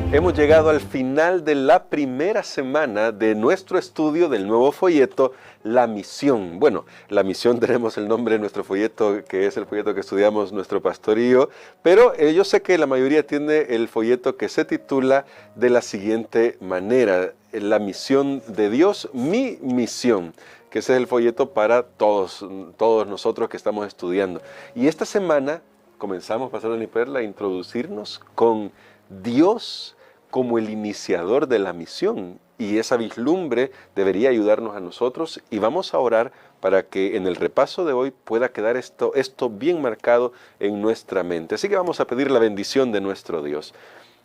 Hemos llegado al final de la primera semana de nuestro estudio del nuevo folleto, La Misión. Bueno, La Misión tenemos el nombre de nuestro folleto, que es el folleto que estudiamos nuestro pastorío, pero yo sé que la mayoría tiene el folleto que se titula de la siguiente manera: La Misión de Dios, mi misión, que ese es el folleto para todos nosotros que estamos estudiando. Y esta semana comenzamos, Pastor Dani Perla, a introducirnos con Dios como el iniciador de la misión, y esa vislumbre debería ayudarnos a nosotros, y vamos a orar para que en el repaso de hoy pueda quedar esto bien marcado en nuestra mente. Así que vamos a pedir la bendición de nuestro Dios.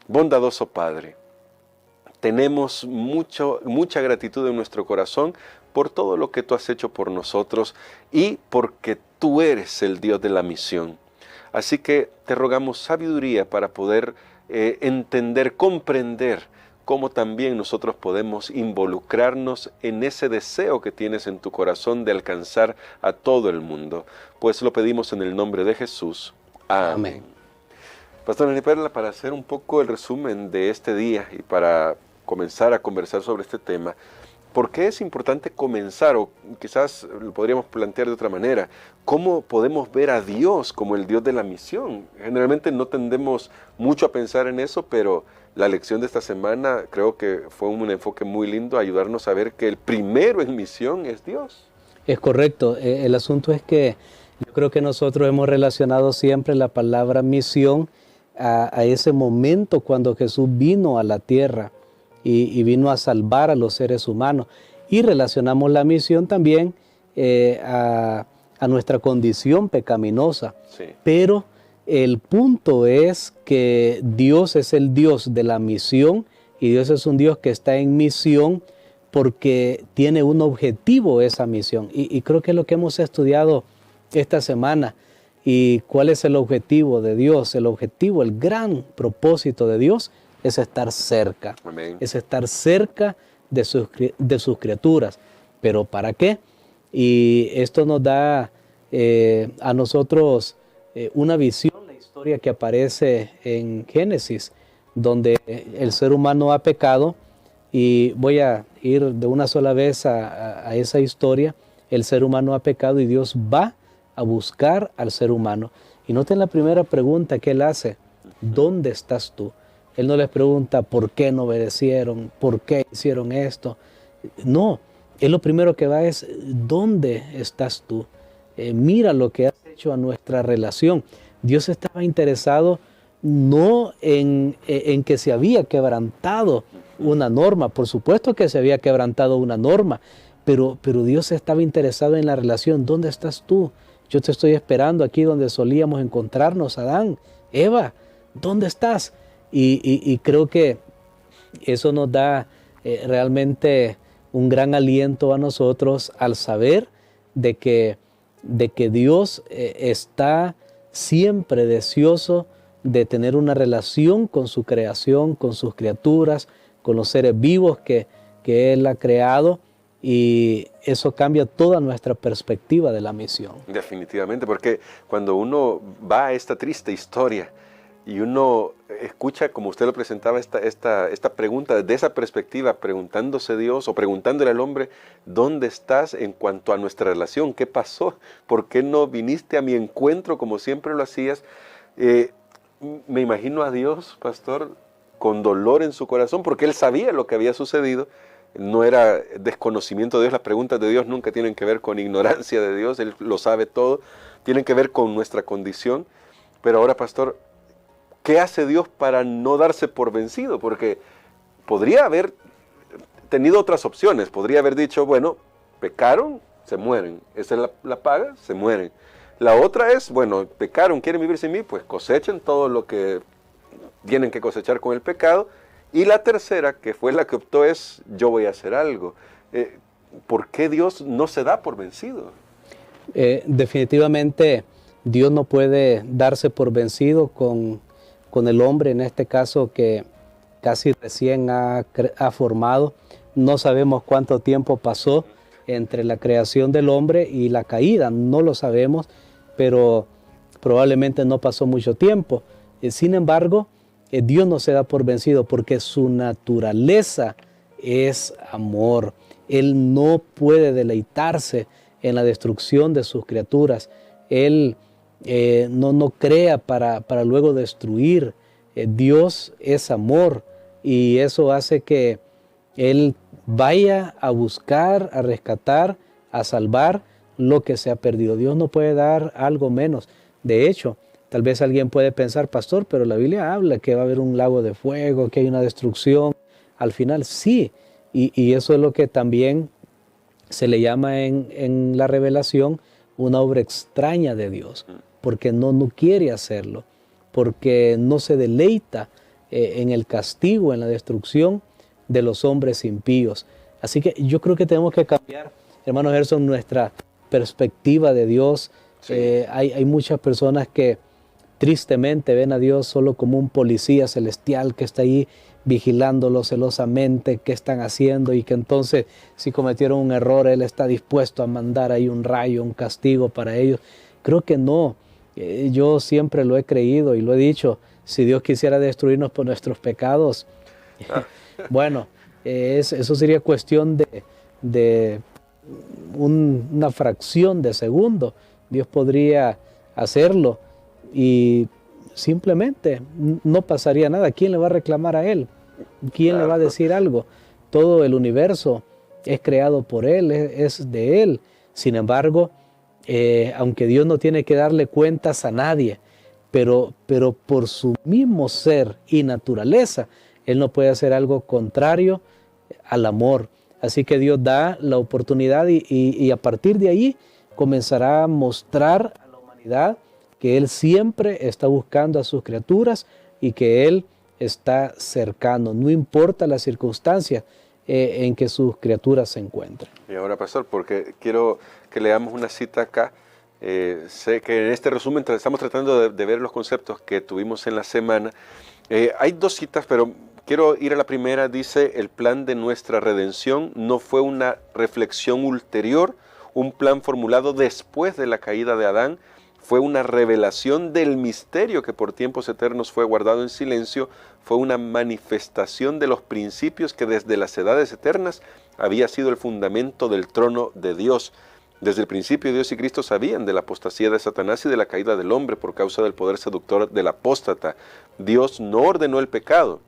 Bondadoso Padre, tenemos mucha gratitud en nuestro corazón por todo lo que tú has hecho por nosotros y porque tú eres el Dios de la misión. Así que te rogamos sabiduría para poder entender, comprender cómo también nosotros podemos involucrarnos en ese deseo que tienes en tu corazón de alcanzar a todo el mundo. Pues lo pedimos en el nombre de Jesús. Amén. Pastor Dani Perla, para hacer un poco el resumen de este día y para comenzar a conversar sobre este tema, ¿por qué es importante comenzar? O quizás lo podríamos plantear de otra manera. ¿Cómo podemos ver a Dios como el Dios de la misión? Generalmente no tendemos mucho a pensar en eso, pero la lección de esta semana creo que fue un enfoque muy lindo, ayudarnos a ver que el primero en misión es Dios. Es correcto. El asunto es que yo creo que nosotros hemos relacionado siempre la palabra misión a ese momento cuando Jesús vino a la tierra y vino a salvar a los seres humanos. Y relacionamos la misión también a nuestra condición pecaminosa. Sí. Pero el punto es que Dios es el Dios de la misión, y Dios es un Dios que está en misión porque tiene un objetivo esa misión. Y creo que es lo que hemos estudiado esta semana. ¿Y cuál es el objetivo de Dios? El objetivo, el gran propósito de Dios es estar cerca. Amén. Es estar cerca de sus criaturas. ¿Pero para qué? Y esto nos da a nosotros una visión, la historia que aparece en Génesis, donde el ser humano ha pecado, y voy a ir de una sola vez a esa historia. El ser humano ha pecado y Dios va a buscar al ser humano. Y noten la primera pregunta que Él hace: ¿dónde estás tú? Él no les pregunta por qué no obedecieron, por qué hicieron esto. No, Él lo primero que va es: ¿dónde estás tú? Mira lo que has hecho a nuestra relación. Dios estaba interesado no en que se había quebrantado una norma. Por supuesto que se había quebrantado una norma, pero Dios estaba interesado en la relación. ¿Dónde estás tú? Yo te estoy esperando aquí donde solíamos encontrarnos, Adán, Eva, ¿dónde estás? Y creo que eso nos da realmente un gran aliento a nosotros al saber de que Dios está siempre deseoso de tener una relación con su creación, con sus criaturas, con los seres vivos que Él ha creado, y eso cambia toda nuestra perspectiva de la misión. Definitivamente, porque cuando uno va a esta triste historia y uno escucha, como usted lo presentaba, esta pregunta desde esa perspectiva, preguntándose Dios o preguntándole al hombre: ¿dónde estás en cuanto a nuestra relación? ¿Qué pasó? ¿Por qué no viniste a mi encuentro como siempre lo hacías? Me imagino a Dios, pastor, con dolor en su corazón, porque Él sabía lo que había sucedido. No era desconocimiento de Dios. Las preguntas de Dios nunca tienen que ver con ignorancia de Dios. Él lo sabe todo. Tienen que ver con nuestra condición. Pero ahora, pastor, ¿qué hace Dios para no darse por vencido? Porque podría haber tenido otras opciones. Podría haber dicho: bueno, pecaron, se mueren. Esa es la paga, se mueren. La otra es: bueno, pecaron, quieren vivir sin mí, pues cosechen todo lo que tienen que cosechar con el pecado. Y la tercera, que fue la que optó, es: yo voy a hacer algo. ¿Por qué Dios no se da por vencido? Definitivamente Dios no puede darse por vencido con el hombre, en este caso, que casi recién ha formado. No sabemos cuánto tiempo pasó entre la creación del hombre y la caída, no lo sabemos, pero probablemente no pasó mucho tiempo. Sin embargo, Dios no se da por vencido porque su naturaleza es amor. Él no puede deleitarse en la destrucción de sus criaturas. Él no crea para luego destruir. Dios es amor y eso hace que Él vaya a buscar, a rescatar, a salvar lo que se ha perdido. Dios no puede dar algo menos. De hecho, tal vez alguien puede pensar, pastor, pero la Biblia habla que va a haber un lago de fuego, que hay una destrucción. Al final sí, y eso es lo que también se le llama en la revelación una obra extraña de Dios, porque no quiere hacerlo, porque no se deleita en el castigo, en la destrucción de los hombres impíos. Así que yo creo que tenemos que cambiar, hermano Gerson, nuestra perspectiva de Dios. Sí. Hay muchas personas que tristemente ven a Dios solo como un policía celestial que está ahí vigilándolo celosamente, qué están haciendo, y que entonces si cometieron un error, Él está dispuesto a mandar ahí un rayo, un castigo para ellos. Creo que no. Yo siempre lo he creído y lo he dicho, si Dios quisiera destruirnos por nuestros pecados, bueno, eso sería cuestión de una fracción de segundo. Dios podría hacerlo y simplemente no pasaría nada. ¿Quién le va a reclamar a Él? ¿Quién le va a decir algo? Todo el universo es creado por Él, es de Él. Sin embargo, aunque Dios no tiene que darle cuentas a nadie, pero por su mismo ser y naturaleza, Él no puede hacer algo contrario al amor. Así que Dios da la oportunidad y a partir de ahí comenzará a mostrar a la humanidad que Él siempre está buscando a sus criaturas y que Él está cercano, no importa la circunstancia en que sus criaturas se encuentren. Y ahora, pastor, porque quiero que leamos una cita acá. Sé que en este resumen estamos tratando de ver los conceptos que tuvimos en la semana. Hay dos citas, pero quiero ir a la primera. Dice, el plan de nuestra redención no fue una reflexión ulterior, un plan formulado después de la caída de Adán, fue una revelación del misterio que por tiempos eternos fue guardado en silencio, fue una manifestación de los principios que desde las edades eternas había sido el fundamento del trono de Dios. Desde el principio Dios y Cristo sabían de la apostasía de Satanás y de la caída del hombre por causa del poder seductor del apóstata. Dios no ordenó el pecado,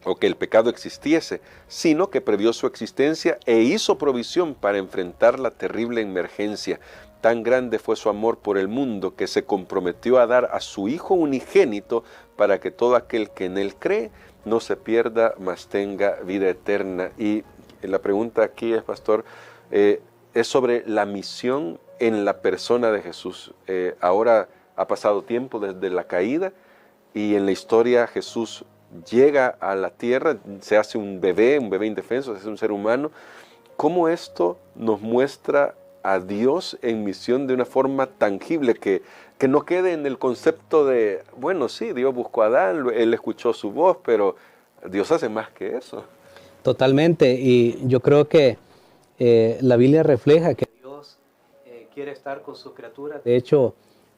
o que el pecado existiese, sino que previó su existencia e hizo provisión para enfrentar la terrible emergencia. Tan grande fue su amor por el mundo que se comprometió a dar a su Hijo unigénito para que todo aquel que en Él cree no se pierda, mas tenga vida eterna. Y la pregunta aquí es, pastor, es sobre la misión en la persona de Jesús. Ahora ha pasado tiempo desde la caída y en la historia Jesús llega a la tierra, se hace un bebé indefenso, se hace un ser humano. ¿Cómo esto nos muestra a Dios en misión de una forma tangible, que no quede en el concepto de, bueno, sí, Dios buscó a Adán, Él escuchó su voz, pero Dios hace más que eso? Totalmente, y yo creo que la Biblia refleja que Dios quiere estar con sus criaturas. De hecho,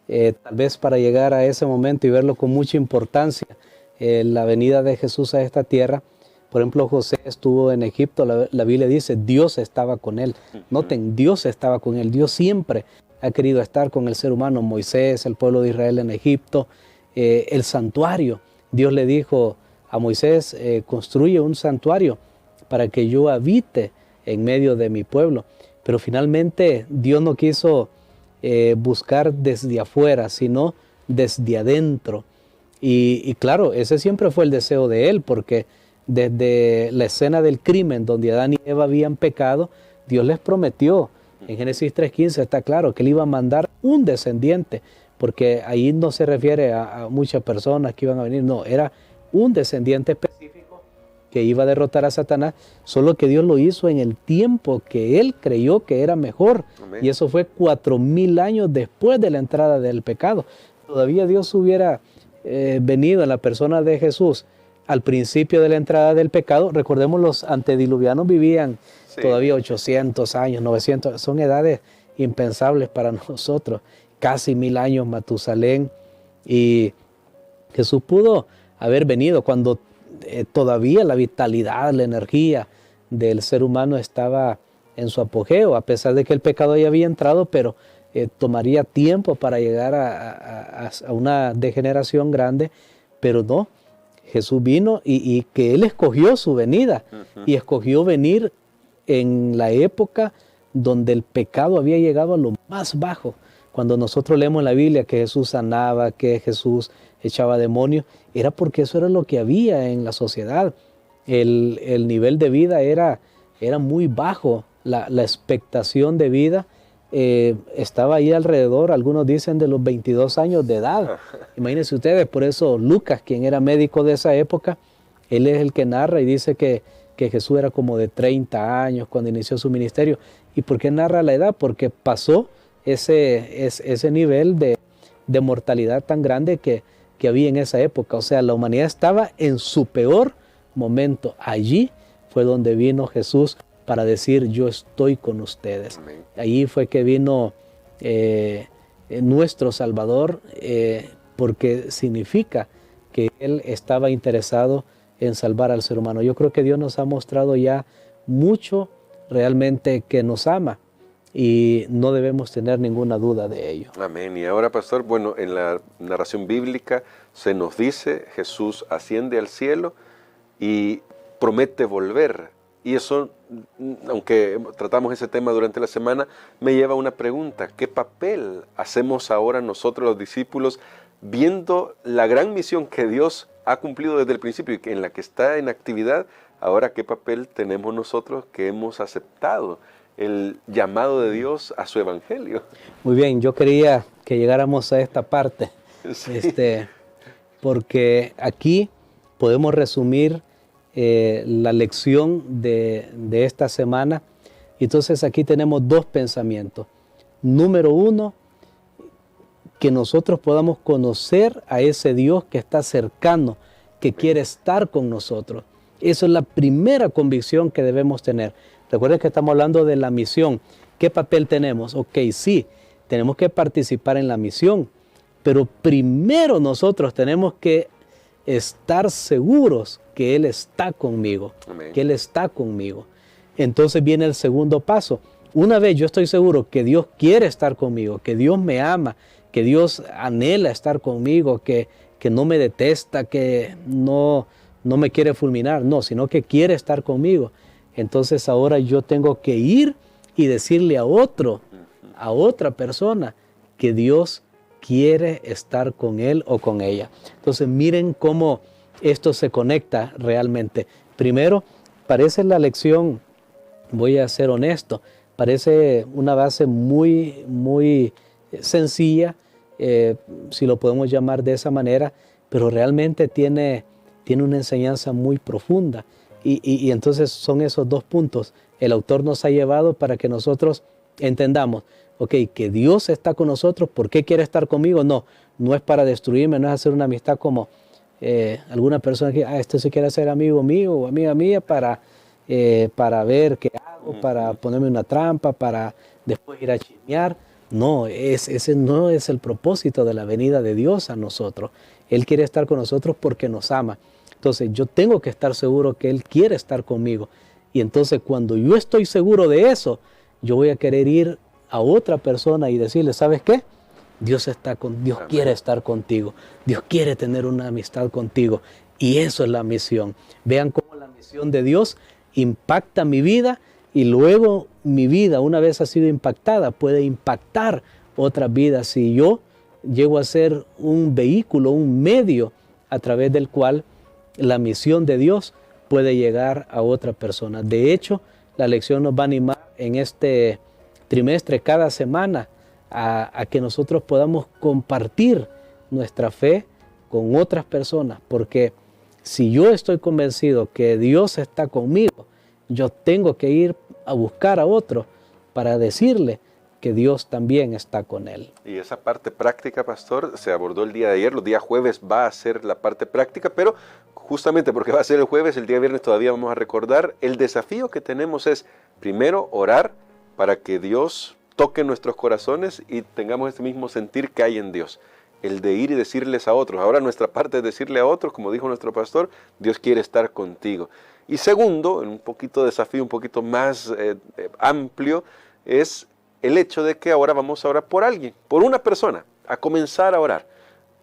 tal vez para llegar a ese momento y verlo con mucha importancia, la venida de Jesús a esta tierra. Por ejemplo, José estuvo en Egipto, la Biblia dice, Dios estaba con él. Noten, Dios estaba con él. Dios siempre ha querido estar con el ser humano. Moisés, el pueblo de Israel en Egipto, el santuario. Dios le dijo a Moisés, construye un santuario para que yo habite en medio de mi pueblo. Pero finalmente Dios no quiso buscar desde afuera, sino desde adentro. Y claro, ese siempre fue el deseo de Él, porque desde la escena del crimen donde Adán y Eva habían pecado, Dios les prometió, en Génesis 3:15 está claro que Él iba a mandar un descendiente, porque ahí no se refiere a muchas personas que iban a venir, no, era un descendiente específico que iba a derrotar a Satanás, solo que Dios lo hizo en el tiempo que Él creyó que era mejor. Amén. Y eso fue 4000 años después de la entrada del pecado. Todavía Dios hubiera venido en la persona de Jesús al principio de la entrada del pecado. Recordemos, los antediluvianos vivían todavía 800 años, 900, son edades impensables para nosotros, casi 1000 años Matusalén, y Jesús pudo haber venido cuando todavía la vitalidad, la energía del ser humano estaba en su apogeo, a pesar de que el pecado ya había entrado, pero tomaría tiempo para llegar a una degeneración grande, pero no, Jesús vino y que Él escogió su venida y escogió venir en la época donde el pecado había llegado a lo más bajo. Cuando nosotros leemos en la Biblia que Jesús sanaba, que Jesús echaba demonios, era porque eso era lo que había en la sociedad. El nivel de vida era muy bajo, la expectación de vida estaba ahí alrededor, algunos dicen de los 22 años de edad. Imagínense ustedes, por eso Lucas, quien era médico de esa época, él es el que narra y dice que Jesús era como de 30 años cuando inició su ministerio. ¿Y por qué narra la edad? Porque pasó ese nivel de mortalidad tan grande que había en esa época. O sea, la humanidad estaba en su peor momento. Allí fue donde vino Jesús para decir, yo estoy con ustedes. Amén. Allí fue que vino nuestro Salvador, porque significa que Él estaba interesado en salvar al ser humano. Yo creo que Dios nos ha mostrado ya mucho realmente que nos ama y no debemos tener ninguna duda de ello. Amén. Y ahora, pastor, bueno, en la narración bíblica se nos dice, Jesús asciende al cielo y promete volver. Y eso, aunque tratamos ese tema durante la semana, me lleva a una pregunta. ¿Qué papel hacemos ahora nosotros los discípulos viendo la gran misión que Dios ha cumplido desde el principio y en la que está en actividad? Ahora, ¿qué papel tenemos nosotros que hemos aceptado el llamado de Dios a su evangelio? Muy bien, yo quería que llegáramos a esta parte, sí. Porque aquí podemos resumir la lección de esta semana. Entonces aquí tenemos dos pensamientos. Número uno, que nosotros podamos conocer a ese Dios que está cercano, que quiere estar con nosotros. Esa es la primera convicción que debemos tener. Recuerden que estamos hablando de la misión. ¿Qué papel tenemos? Ok, sí, tenemos que participar en la misión, pero primero nosotros tenemos que estar seguros que Él está conmigo, Amén. Que Él está conmigo. Entonces viene el segundo paso. Una vez yo estoy seguro que Dios quiere estar conmigo, que Dios me ama, que Dios anhela estar conmigo, que no me detesta, que no me quiere fulminar, no, sino que quiere estar conmigo. Entonces ahora yo tengo que ir y decirle a otra persona que Dios quiere estar con él o con ella. Entonces miren cómo esto se conecta realmente. Primero, parece la lección, voy a ser honesto, parece una base muy, muy sencilla, si lo podemos llamar de esa manera, pero realmente tiene una enseñanza muy profunda. Y entonces son esos dos puntos. El autor nos ha llevado para que nosotros entendamos, ok, que Dios está con nosotros. ¿Por qué quiere estar conmigo? No es para destruirme, no es hacer una amistad como alguna persona que, este se quiere hacer amigo mío o amiga mía para ver qué hago, para ponerme una trampa, para después ir a chismear. No, ese no es el propósito de la venida de Dios a nosotros. Él quiere estar con nosotros porque nos ama. Entonces yo tengo que estar seguro que Él quiere estar conmigo. Y entonces cuando yo estoy seguro de eso, yo voy a querer ir a otra persona y decirle, ¿sabes qué? Dios quiere estar contigo. Dios quiere tener una amistad contigo. Y eso es la misión. Vean cómo la misión de Dios impacta mi vida y luego mi vida, una vez ha sido impactada, puede impactar otras vidas si yo llego a ser un vehículo, un medio a través del cual la misión de Dios puede llegar a otra persona. De hecho, la lección nos va a animar en este trimestre, cada semana, a que nosotros podamos compartir nuestra fe con otras personas, porque si yo estoy convencido que Dios está conmigo, yo tengo que ir a buscar a otro para decirle que Dios también está con él. Y esa parte práctica, pastor, se abordó el día de ayer. Los días jueves va a ser la parte práctica, pero justamente porque va a ser el jueves, el día viernes todavía vamos a recordar. El desafío que tenemos es, primero, orar para que Dios toque nuestros corazones y tengamos este mismo sentir que hay en Dios. el de ir y decirles a otros. Ahora nuestra parte es decirle a otros, como dijo nuestro pastor, Dios quiere estar contigo. Y segundo, un poquito de desafío, un poquito más amplio, es el hecho de que ahora vamos a orar por alguien, por una persona, a comenzar a orar.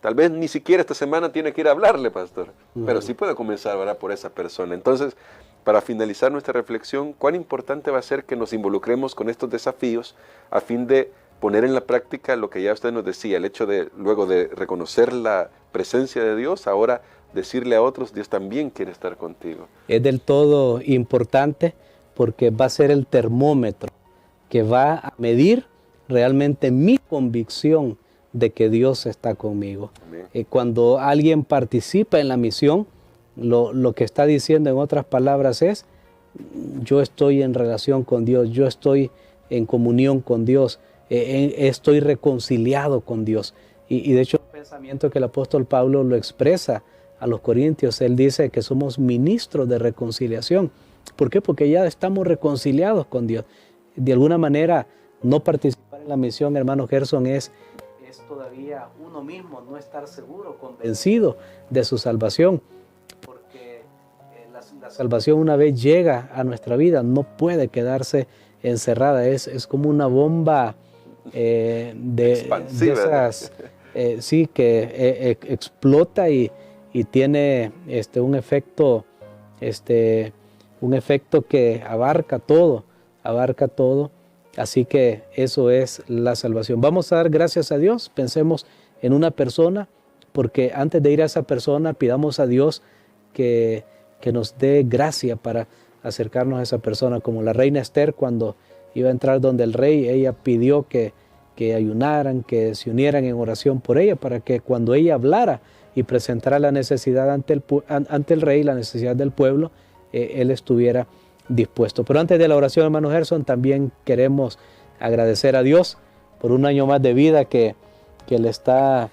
Tal vez ni siquiera esta semana tiene que ir a hablarle, pastor, pero sí puede comenzar a orar por esa persona. Entonces, para finalizar nuestra reflexión, cuán importante va a ser que nos involucremos con estos desafíos a fin de poner en la práctica lo que ya usted nos decía, el hecho de, luego de reconocer la presencia de Dios, ahora decirle a otros, Dios también quiere estar contigo. Es del todo importante porque va a ser el termómetro que va a medir realmente mi convicción de que Dios está conmigo. Cuando alguien participa en la misión, lo que está diciendo en otras palabras es, yo estoy en relación con Dios, yo estoy en comunión con Dios, estoy reconciliado con Dios. Y de hecho, el pensamiento que el apóstol Pablo lo expresa a los corintios, él dice que somos ministros de reconciliación. ¿Por qué? Porque ya estamos reconciliados con Dios. De alguna manera, no participar en la misión, hermano Gerson, es todavía uno mismo no estar seguro, convencido de su salvación, porque la salvación una vez llega a nuestra vida no puede quedarse encerrada, es como una bomba de esas, sí, que explota y tiene un efecto que abarca todo. Así que eso es la salvación. Vamos a dar gracias a Dios, pensemos en una persona, porque antes de ir a esa persona pidamos a Dios que nos dé gracia para acercarnos a esa persona. Como la reina Esther, cuando iba a entrar donde el rey, ella pidió que ayunaran, que se unieran en oración por ella, para que cuando ella hablara y presentara la necesidad ante el rey, la necesidad del pueblo, él estuviera dispuesto. Pero antes de la oración, hermano Gerson, también queremos agradecer a Dios por un año más de vida que le está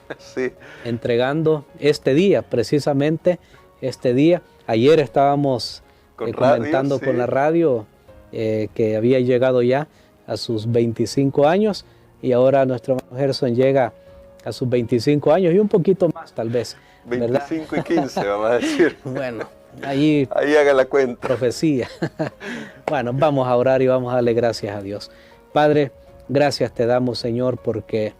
entregando este día, precisamente este día. Ayer estábamos comentando con la radio que había llegado ya a sus 25 años y ahora nuestro hermano Gerson llega a sus 25 años y un poquito más tal vez. 25 y 15 vamos a decir. Bueno, ahí haga la cuenta. Profecía. Bueno, vamos a orar y vamos a darle gracias a Dios. Padre, gracias te damos, Señor, porque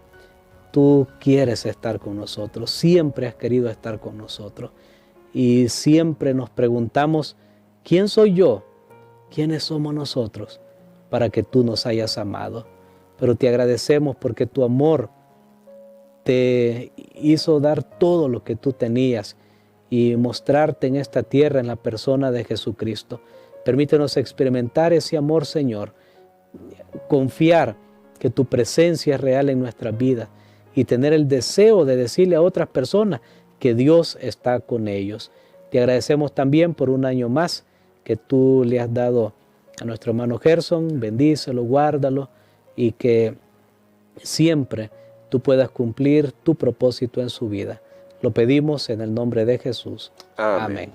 tú quieres estar con nosotros. Siempre has querido estar con nosotros. Y siempre nos preguntamos, ¿quién soy yo? ¿Quiénes somos nosotros para que tú nos hayas amado? Pero te agradecemos porque tu amor te hizo dar todo lo que tú tenías y mostrarte en esta tierra en la persona de Jesucristo. Permítenos experimentar ese amor, Señor, confiar que tu presencia es real en nuestras vidas y tener el deseo de decirle a otras personas que Dios está con ellos. Te agradecemos también por un año más que tú le has dado a nuestro hermano Gerson. Bendícelo, guárdalo y que siempre tú puedas cumplir tu propósito en su vida. Lo pedimos en el nombre de Jesús. Amén.